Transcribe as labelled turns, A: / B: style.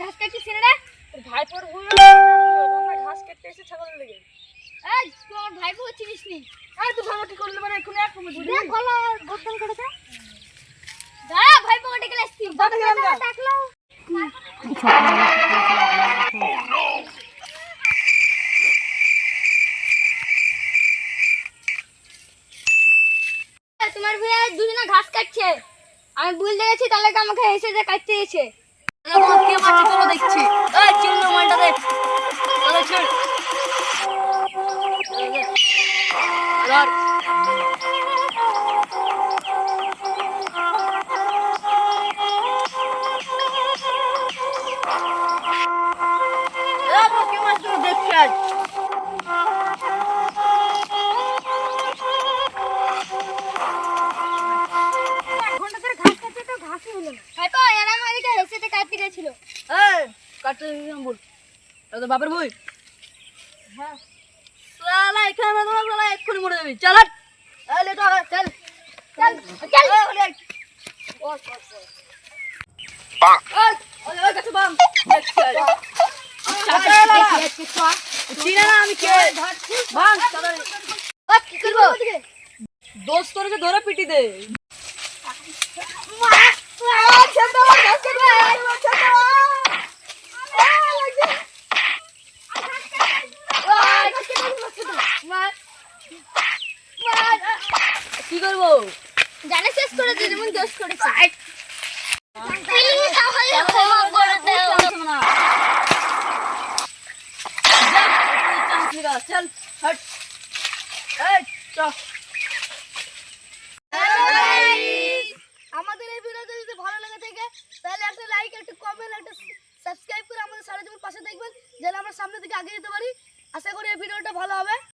A: ঘাস কাটছিস রে?
B: ভাইপোর ভুল ঘাস কেটে এসে ছাগলের লেগে।
A: এই তুই আমার ভাইপো চিনিস নি?
B: তুই ভালো কি করলি মানে এখন এক মিনিট
A: দেখ কলা বর্তন করেছে। দাঁড়া ভাইপো ডেকে আসছি। ডাকলো। তোমার ভাইয়া দুজনে ঘাস কাটছে। আমি বুঝতে গেছি তাহলে আমাকে এসে যে কাটতে এসে।
B: কে মারছে তোরা দেখছি। এই চিল্লো মালটা দেখ। চলো ছেড়। ধর। কে মারছে তোরা দেখছি আজ।
A: ভাইপো এরা আমাদেরকে হেসেতে কাটতে গেছিল।
B: এই কাটতে বল। এটা বাপের বই।
A: হ্যাঁ
B: শালা এখানে তোরা শালা এক্ষুনি মরে যাবি। চল হাট। এই লে তো চল।
A: চল চল
B: এই ওলে। বস বস বস। এই ওই কাছে বাম। দেখছি আজ। চিনা না আমি কে? বাম তাড়াতাড়ি।
A: কি করবো?
B: দোষ করেছে ধরে পিটি দে। কি করবো?
A: জানে শেষ করে দিই যেমন দোষ করেছে।
B: চল হট। এই চল।
A: আমাদের এই ভিডিওটা যদি ভালো লাগে থাকে তাহলে একটা লাইক একটা কমেন্ট একটা সাবস্ক্রাইব করে আমাদের সারা জীবন পাশে দেখবেন যেন আমরা সামনের দিকে আগে যেতে পারি। আশা করি এই ভিডিওটা ভালো হবে।